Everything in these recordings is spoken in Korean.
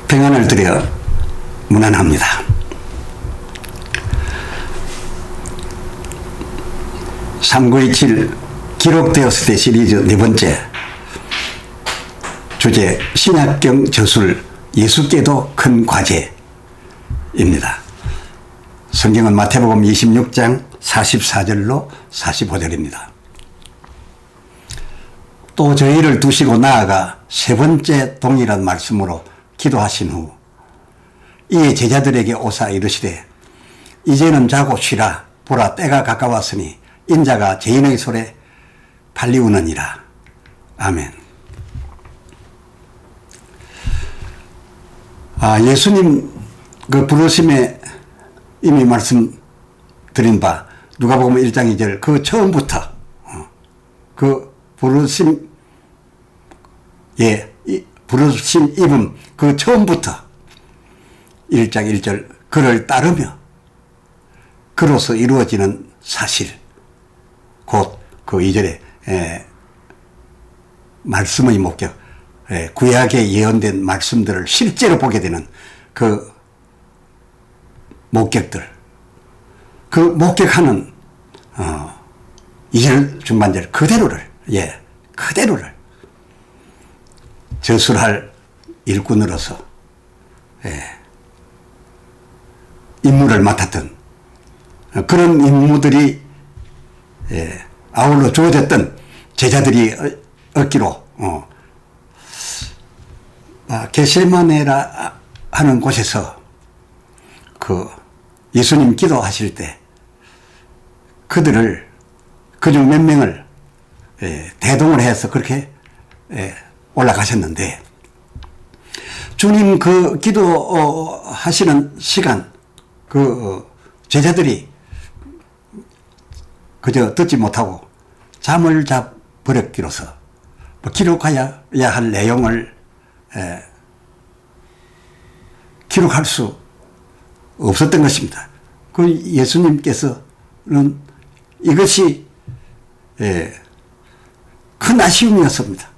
평안을 드려 문안합니다. (3927) 기록되었을 때 시리즈 네 번째 주제 신약경 저술 예수께도 큰 과제입니다. 성경은 마태복음 26장 44절로 45절입니다. 또 저희를 두시고 나아가 세 번째 동일한 말씀으로 기도하신 후 이에 제자들에게 오사 이르시되 이제는 자고 쉬라. 보라 때가 가까웠으니 인자가 죄인의 손에 팔리우느니라. 아멘. 예수님 그 부르심에 이미 말씀드린 바 누가복음 1장 2절 그 처음부터 그 부르심 입은 그 처음부터 1장 1절 그를 따르며 그로서 이루어지는 사실 곧 그 2절에 말씀의 목격 구약에 예언된 말씀들을 실제로 보게 되는 그 목격들 그 목격하는 2절 중반절 그대로를 저술할 일꾼으로서 임무를 맡았던 그런 임무들이 아울러 주어졌던 제자들이 얻기로 겟세마네라 하는 곳에서 그 예수님 기도하실 때 그들을 그중 몇 명을 대동을 해서 그렇게 올라가셨는데 주님 그 기도하시는 시간 그 제자들이 그저 듣지 못하고 잠을 자버렸기로서 기록해야 할 내용을 기록할 수 없었던 것입니다. 그 예수님께서는 이것이 큰 아쉬움이었습니다.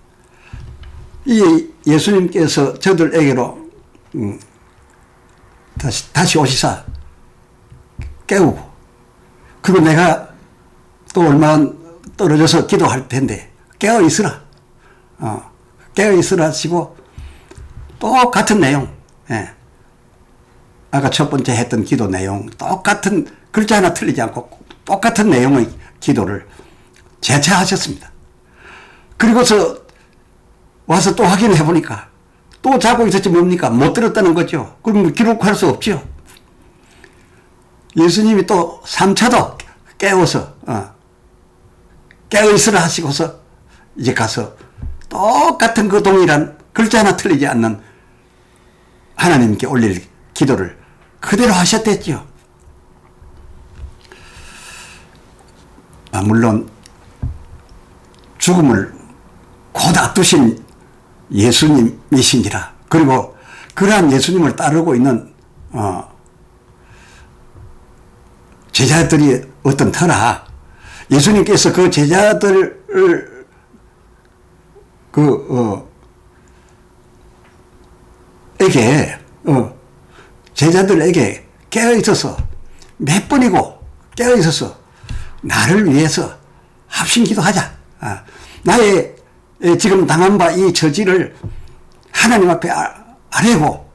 이 예수님께서 저들에게로 다시 오시사 깨우고 그리고 내가 또 얼마 떨어져서 기도할 텐데 깨어 있으라 깨어 있으라 하시고 똑같은 내용 아까 첫 번째 했던 기도 내용 똑같은 글자 하나 틀리지 않고 똑같은 내용의 기도를 재차하셨습니다. 그리고서 와서 또 확인해 보니까 또 자고 있었지 뭡니까? 못 들었다는 거죠. 그럼 기록할 수 없죠. 예수님이 또 3차도 깨워서 깨어있으라 하시고서 이제 가서 똑같은 그 동일한 글자 하나 틀리지 않는 하나님께 올릴 기도를 그대로 하셨댔죠. 물론 죽음을 곧 앞두신 예수님이신지라 그리고 그러한 예수님을 따르고 있는 제자들이 어떤 터라 예수님께서 그 제자들을 제자들에게 깨어있어서 몇 번이고 깨어있어서 나를 위해서 합심기도하자. 나의 지금 당한 바 이 처지를 하나님 앞에 아뢰고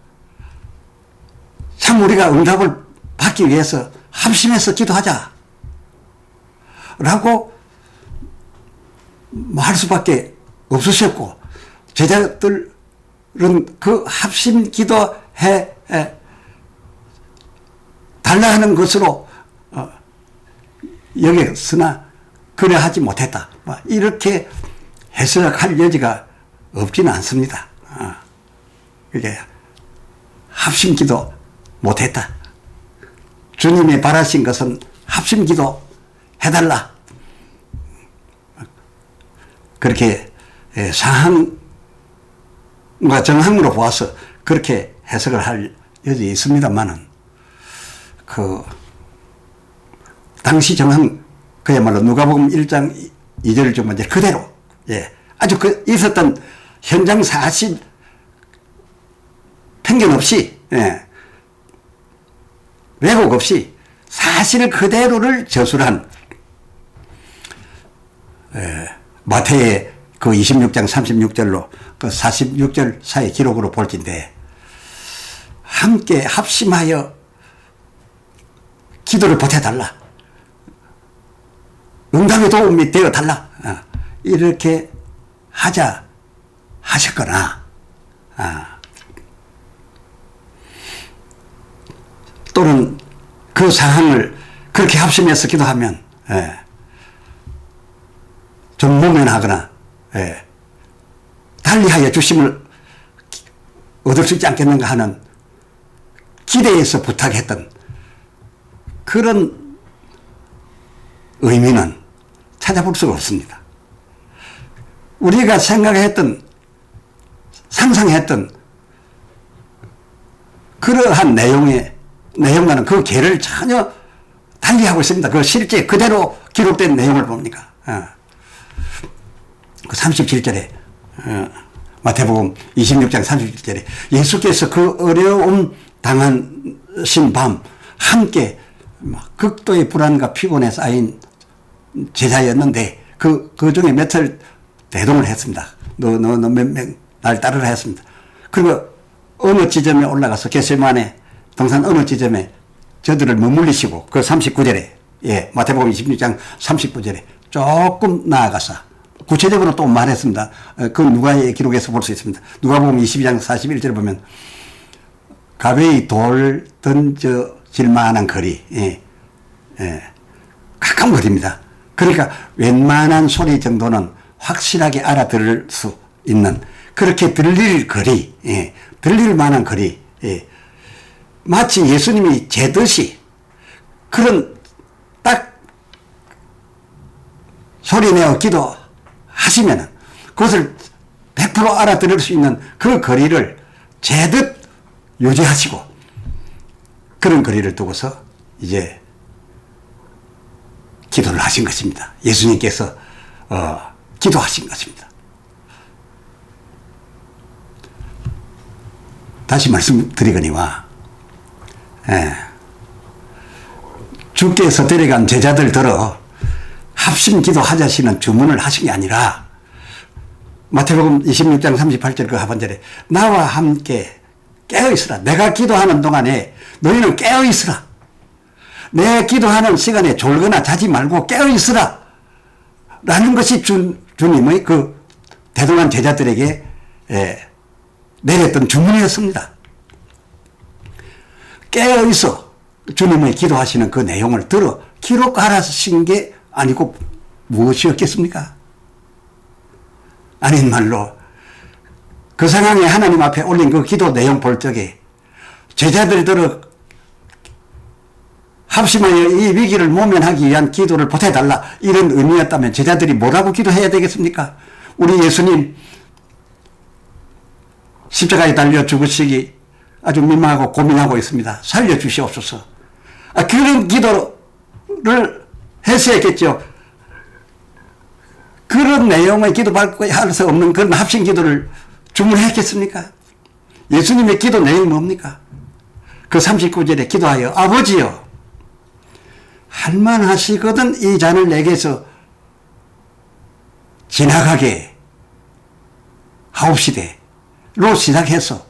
참 우리가 응답을 받기 위해서 합심해서 기도하자 라고 할 수밖에 없으셨고 제자들은 그 합심 기도해 달라 하는 것으로 여겼으나 그래 하지 못했다. 이렇게 해석할 여지가 없지는 않습니다. 그게 합심기도 못했다. 주님이 바라신 것은 합심기도 해달라. 그렇게 사항과 정황으로 보아서 그렇게 해석을 할 여지 있습니다만은 그 당시 정황 그야말로 누가복음 1장 2절 중반절 그대로 아주 그 있었던 현장 사실 편견 없이, 왜곡 없이 사실 그대로를 저술한 마태의 그 26장 36절로 그 46절 사이 기록으로 볼진데, 함께 합심하여 기도를 보태달라, 응답의 도움이 되어달라, 이렇게 하자 하셨거나, 또는 그 사항을 그렇게 합심해서 기도하면 좀 모면하거나 달리하여 주심을 얻을 수 있지 않겠는가 하는 기대에서 부탁했던 그런 의미는 찾아볼 수가 없습니다. 우리가 생각했던, 상상했던 그러한 내용과는 그 괴를 전혀 달리하고 있습니다. 그 실제 그대로 기록된 내용을 봅니까? 그 37절에, 마태복음 26장 37절에 예수께서 그 어려움 당하신 밤 함께 극도의 불안과 피곤에 쌓인 제자였는데 그 중에 며칠 대동을 했습니다. 너 몇 명 날 따르라 했습니다. 그리고 어느 지점에 올라가서 겟세마네 동산 어느 지점에 저들을 머물리시고 그 39절에, 마태복음 26장 39절에 조금 나아가서 구체적으로 또 말했습니다. 그 누가의 기록에서 볼 수 있습니다. 누가복음 22장 41절에 보면 가벼이 돌 던져질 만한 거리, 가까운 거리입니다. 그러니까 웬만한 소리 정도는 확실하게 알아들을 수 있는, 그렇게 들릴 거리, 들릴 만한 거리, 마치 예수님이 재듯이 그런 딱 소리내어 기도하시면은 그것을 100% 알아들을 수 있는 그 거리를 재듯 유지하시고, 그런 거리를 두고서 이제 기도를 하신 것입니다. 예수님께서 기도하신 것입니다. 다시 말씀드리거니와, 주께서 데려간 제자들 들어 합심 기도하자시는 주문을 하신 게 아니라, 마태복음 26장 38절 그 하반절에 나와 함께 깨어있으라. 내가 기도하는 동안에 너희는 깨어있으라. 내 기도하는 시간에 졸거나 자지 말고 깨어있으라. 라는 것이 주님의 그 대동한 제자들에게 내렸던 주문이었습니다. 깨어있어 주님의 기도하시는 그 내용을 들어 기록하라신 게 아니고 무엇이었겠습니까? 아닌 말로 그 상황에 하나님 앞에 올린 그 기도 내용 볼 적에 제자들들을 합심하여 이 위기를 모면하기 위한 기도를 보태달라, 이런 의미였다면 제자들이 뭐라고 기도해야 되겠습니까? 우리 예수님 십자가에 달려 죽으시기 아주 민망하고 고민하고 있습니다. 살려주시옵소서. 그런 기도를 했어야겠죠. 그런 내용의 기도밖에 할 수 없는 그런 합심 기도를 주문했겠습니까? 예수님의 기도 내용이 뭡니까? 그 39절에 기도하여 아버지여 할만하시거든 이 잔을 내게서 지나가게 하옵시되 로 시작해서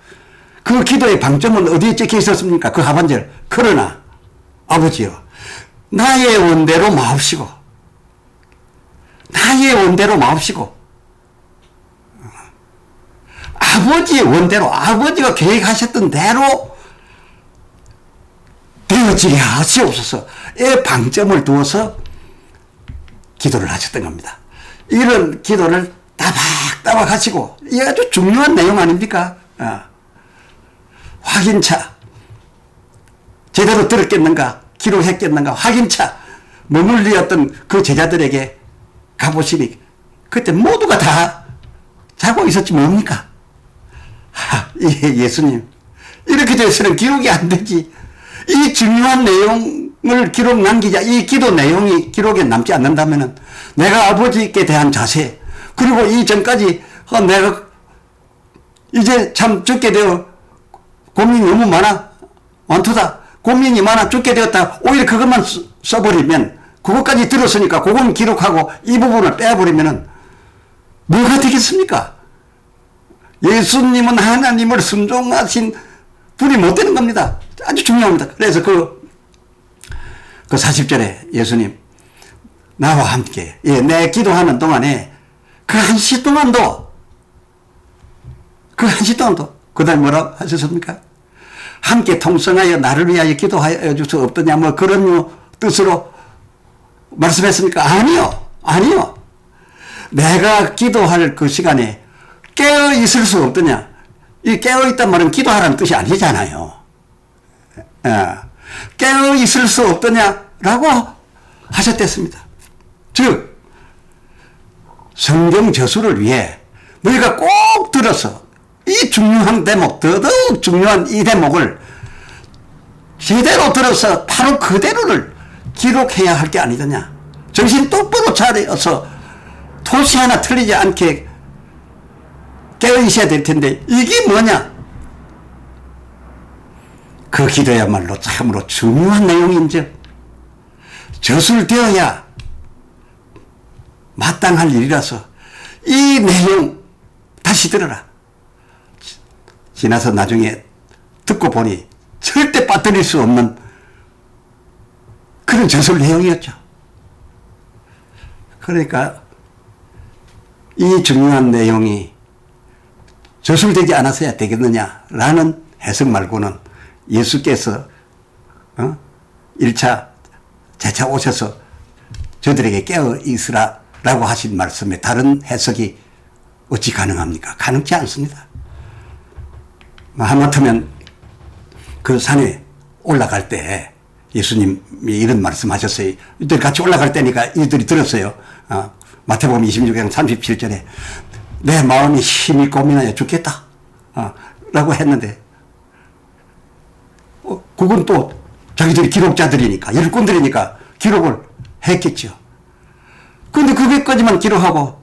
그 기도의 방점은 어디에 찍혀 있었습니까? 그 하반절. 그러나 아버지여 나의 원대로 마옵시고 나의 원대로 마옵시고, 아버지의 원대로, 아버지가 계획하셨던 대로 되어지게 하시옵소서의 방점을 두어서 기도를 하셨던 겁니다. 이런 기도를 따박따박 하시고, 이게 아주 중요한 내용 아닙니까? 확인차, 제대로 들었겠는가, 기록했겠는가, 확인차, 머물리었던 그 제자들에게 가보시니 그때 모두가 다 자고 있었지 뭡니까? 예수님, 이렇게 돼서는 기록이 안 되지. 이 중요한 내용을 기록 남기자. 이 기도 내용이 기록에 남지 않는다면 내가 아버지께 대한 자세, 그리고 이전까지 내가 이제 참 죽게 되어 고민이 너무 많두다. 고민이 많아 죽게 되었다. 오히려 그것만 써버리면, 그것까지 들었으니까 그건 기록하고 이 부분을 빼버리면은 뭐가 되겠습니까? 예수님은 하나님을 순종하신 분이 못 되는 겁니다. 아주 중요합니다. 그래서 그 40절에 예수님, 나와 함께, 내 기도하는 동안에 그 한 시 동안도, 그 다음에 뭐라고 하셨습니까? 함께 통성하여 나를 위하여 기도하여 줄 수 없더냐, 뭐 그런 뜻으로 말씀했습니까? 아니요. 내가 기도할 그 시간에 깨어 있을 수 없더냐. 이 깨어 있단 말은 기도하라는 뜻이 아니잖아요. 깨어 있을 수 없더냐라고 하셨댔습니다. 즉, 성경 저수를 위해 너희가 꼭 들어서 이 중요한 대목, 더더욱 중요한 이 대목을 제대로 들어서 바로 그대로를 기록해야 할 게 아니더냐. 정신 똑바로 차려서 토시 하나 틀리지 않게 깨어 있어야 될 텐데 이게 뭐냐? 그 기도야말로 참으로 중요한 내용인즉 저술되어야 마땅할 일이라서 이 내용 다시 들어라. 지나서 나중에 듣고 보니 절대 빠뜨릴 수 없는 그런 저술 내용이었죠. 그러니까 이 중요한 내용이 저술되지 않았어야 되겠느냐라는 해석 말고는 예수께서 1차, 재차 오셔서 저들에게 깨어 있으라라고 하신 말씀에 다른 해석이 어찌 가능합니까? 가능치 않습니다. 하마터면 그 산에 올라갈 때 예수님이 이런 말씀하셨어요. 이들 같이 올라갈 때니까 이들이 들었어요. 마태복음 26장 37절에 내 마음이 힘이 고민하여 죽겠다 라고 했는데 그건 또 자기들이 기록자들이니까 일꾼들이니까 기록을 했겠죠. 그런데 그게까지만 기록하고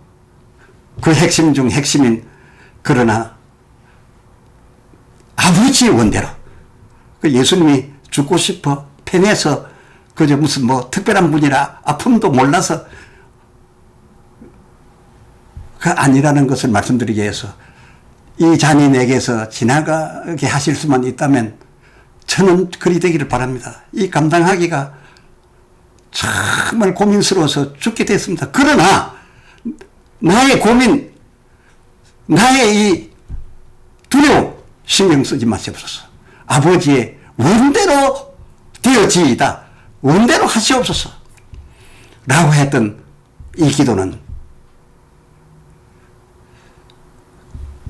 그 핵심 중 핵심인 그러나 아버지의 원대로 그 예수님이 죽고 싶어 pen에서 그저 무슨 뭐 특별한 분이라 아픔도 몰라서 그 아니라는 것을 말씀드리기 위해서 이 잔인에게서 지나가게 하실 수만 있다면 저는 그리 되기를 바랍니다. 이 감당하기가 정말 고민스러워서 죽게 됐습니다. 그러나 나의 고민, 나의 이 두려움 신경 쓰지 마시옵소서. 아버지의 원대로 되어지이다. 원대로 하시옵소서. 라고 했던 이 기도는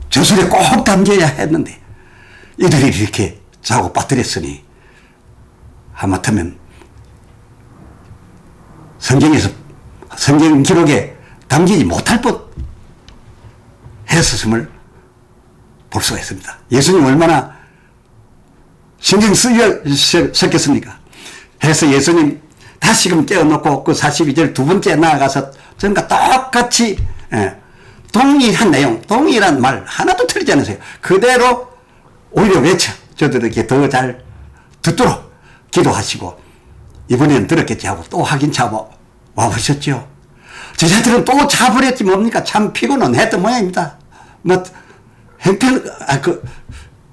저술에 꼭 담겨야 했는데 이들이 이렇게 자고 빠뜨렸으니 하마터면 성경 기록에 담기지 못할 법 했었음을 볼 수가 있습니다. 예수님 얼마나 신경 쓰였겠습니까? 해서 예수님 다시금 깨어놓고 그 42절 두 번째 나아가서 전과 똑같이 동일한 내용, 동일한 말 하나도 틀리지 않으세요. 그대로 오히려 외쳐 저들에게 더 잘 듣도록 기도하시고 이번에는 들었겠지 하고 또 확인 차고 와보셨죠. 제자들은 또 차버렸지 뭡니까? 참 피곤은 했던 모양입니다. 뭐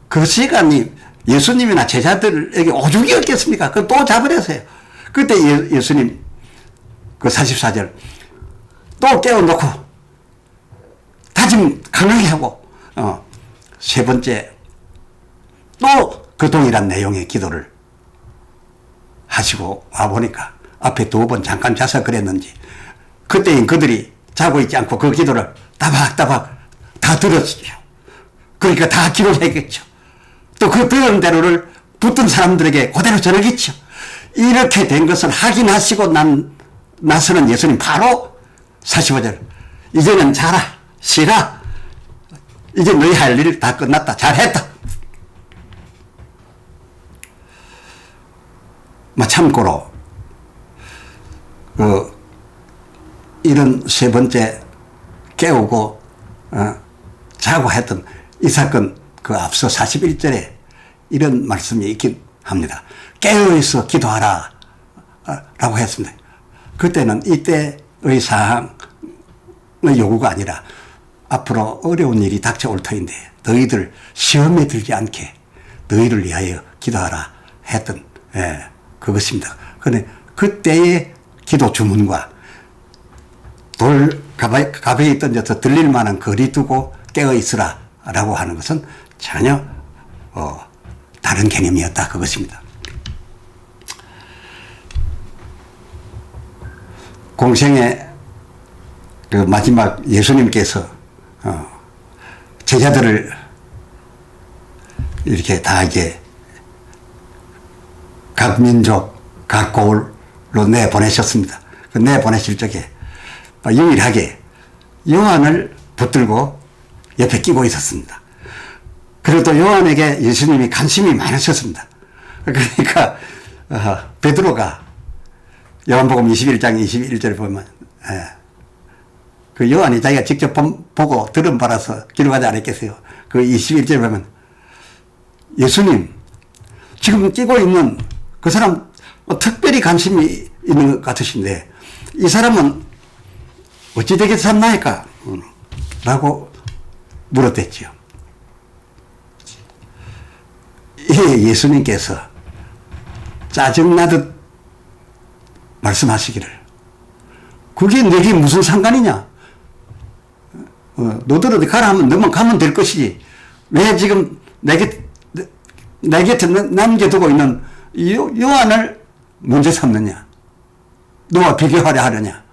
그 시간이 예수님이나 제자들에게 오죽이었겠습니까? 그걸 또 잡으려서요. 그때 예수님 그 44절 또 깨워놓고 다짐 강하게 하고 세 번째 또 그 동일한 내용의 기도를 하시고 와보니까 앞에 두 번 잠깐 자서 그랬는지 그때인 그들이 자고 있지 않고 그 기도를 따박따박 다 들었죠. 그러니까 다 기록했겠죠. 또 그 들은 대로를 붙은 사람들에게 그대로 전하겠죠. 이렇게 된 것을 확인하시고 나서는 예수님 바로 45절 이제는 자라 쉬라 이제 너희 할 일 다 끝났다 잘했다. 참고로 이런 세 번째 깨우고 자고 했던 이 사건 그 앞서 41절에 이런 말씀이 있긴 합니다. 깨어있어 기도하라 라고 했습니다. 그때는 이때의 사항의 요구가 아니라 앞으로 어려운 일이 닥쳐올 터인데 너희들 시험에 들지 않게 너희를 위하여 기도하라 했던 그것입니다. 그런데 그때의 기도 주문과 돌 가베에 던져서 들릴 만한 거리 두고 깨어 있으라 라고 하는 것은 전혀 다른 개념이었다 그것입니다. 공생의 그 마지막 예수님께서 제자들을 이렇게 다 이제 각 민족, 각 고을로 내보내셨습니다. 그 내보내실 적에 유일하게 요한을 붙들고 옆에 끼고 있었습니다. 그리고 또 요한에게 예수님이 관심이 많으셨습니다. 그러니까 베드로가 요한복음 21장 21절에 보면 그 요한이 자기가 직접 보고 들은 바라서 기록하지 않았겠어요. 그 21절에 보면 예수님 지금 끼고 있는 그 사람 특별히 관심이 있는 것 같으신데 이 사람은 어찌 되겠습니까? 라고 물었댔죠. 예수님께서 짜증나듯 말씀하시기를 그게 내게 무슨 상관이냐? 너들 어디 가라 하면 너만 가면 될 것이지 왜 지금 내 곁에 남겨두고 있는 요한을 문제 삼느냐? 너와 비교하려 하느냐?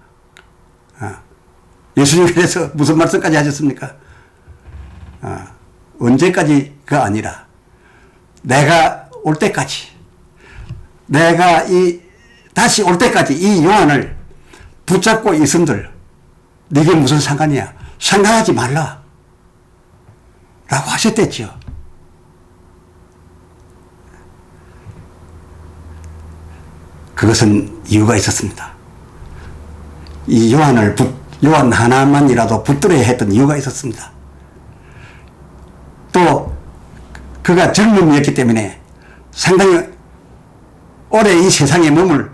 예수님께서 무슨 말씀까지 하셨습니까? 언제까지가 아니라 내가 올 때까지 내가 다시 올 때까지 이 요한을 붙잡고 있음들 네게 무슨 상관이야? 상관하지 말라 라고 하셨댔죠. 그것은 이유가 있었습니다. 이 요한 하나만이라도 붙들어야 했던 이유가 있었습니다. 또 그가 젊음이었기 때문에 상당히 오래 이 세상에 머물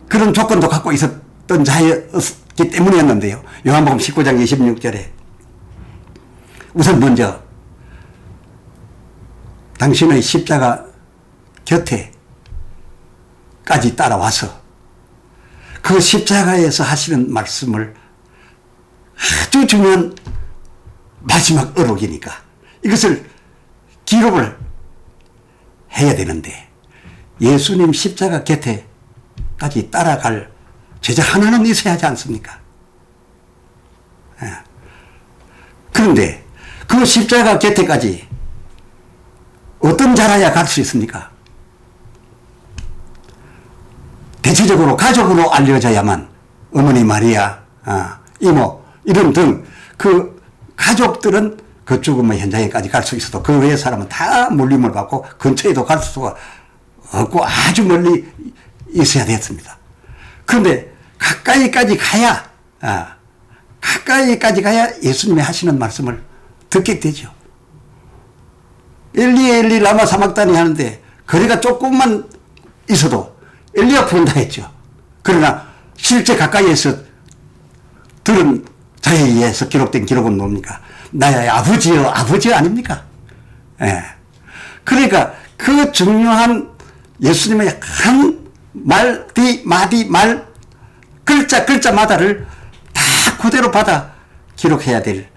그런 조건도 갖고 있었던 자였기 때문이었는데요. 요한복음 19장 26절에 우선 먼저 당신의 십자가 곁에까지 따라와서 그 십자가에서 하시는 말씀을 아주 중요한 마지막 어록이니까 이것을 기록을 해야 되는데 예수님 십자가 곁에까지 따라갈 제자 하나는 있어야 하지 않습니까? 그런데 그 십자가 곁에까지 어떤 자라야 갈 수 있습니까? 대체적으로 가족으로 알려져야만 어머니 마리아, 이모 이런 등 그 가족들은 그 죽음의 현장에까지 갈 수 있어도 그 외의 사람은 다 물림을 받고 근처에도 갈 수가 없고 아주 멀리 있어야 됐습니다. 그런데 가까이까지 가야 예수님이 하시는 말씀을 듣게 되죠. 엘리 엘리 라마 사막다니 하는데 거리가 조금만 있어도 엘리야 부른다 했죠. 그러나 실제 가까이에서 들은 자에 의해서 기록된 기록은 뭡니까? 나의 아버지여 아버지 아닙니까? 그러니까 그 중요한 예수님의 한 마디 말 글자마다를 다 그대로 받아 기록해야 될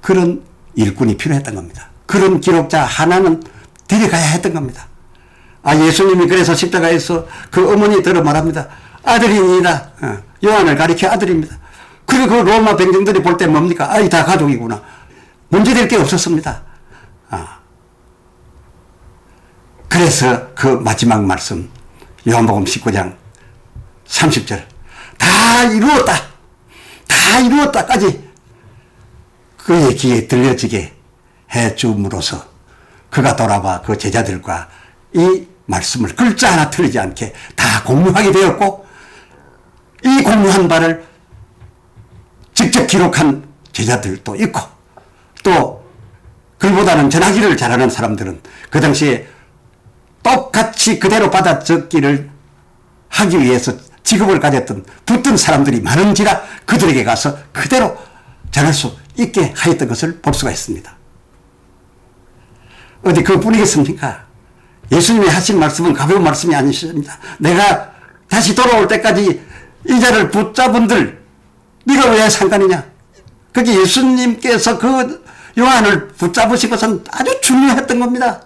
그런 일꾼이 필요했던 겁니다. 그런 기록자 하나는 데려가야 했던 겁니다. 예수님이 그래서 십자가에서 그 어머니들을 말합니다. 아들이니이다. 요한을 가리켜 아들입니다. 그리고 그 로마 병정들이 볼 때 뭡니까? 다 가족이구나. 문제될 게 없었습니다. 그래서 그 마지막 말씀 요한복음 19장 30절 다 이루었다까지 그의 귀에 들려지게 해줌으로써 그가 돌아와 그 제자들과 이 말씀을 글자 하나 틀리지 않게 다 공유하게 되었고 이 공유한 바를 직접 기록한 제자들도 있고 또 그 그보다는 전하기를 잘하는 사람들은 그 당시에 똑같이 그대로 받아 적기를 하기 위해서 직업을 가졌던 붙던 사람들이 많은지라 그들에게 가서 그대로 전할 수 있게 하였던 것을 볼 수가 있습니다. 어디 그뿐이겠습니까? 예수님이 하신 말씀은 가벼운 말씀이 아니십니다. 내가 다시 돌아올 때까지 이 자를 붙잡은들 네가 왜 상관이냐? 그게 예수님께서 그 요한을 붙잡으신 것은 아주 중요했던 겁니다.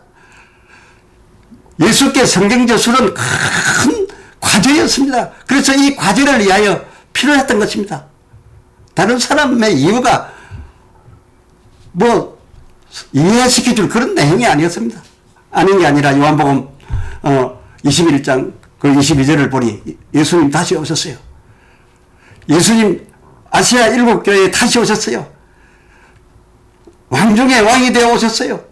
예수께 성경저술은 큰 과제였습니다. 그래서 이 과제를 위하여 필요했던 것입니다. 다른 사람의 이유가 뭐 이해시켜줄 그런 내용이 아니었습니다. 아닌 게 아니라 요한복음 21장 그 22절을 보니 예수님 다시 오셨어요. 예수님 아시아 7교회에 다시 오셨어요. 왕 중에 왕이 되어 오셨어요.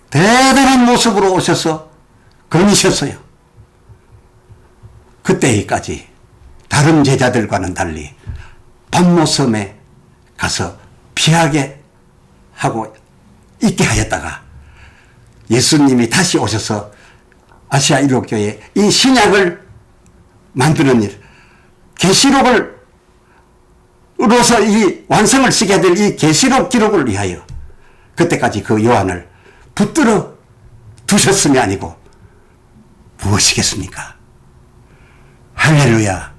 대단한 모습으로 오셔서 거니셨어요. 그때까지 다른 제자들과는 달리 밤모섬에 가서 피하게 하고 있게 하였다가 예수님이 다시 오셔서 아시아 7교회에 이 신약을 만드는 일, 계시록을 으로서 이 완성을 시켜야 될 이 계시록 기록을 위하여 그때까지 그 요한을 붙들어 두셨음이 아니고 무엇이겠습니까? 할렐루야.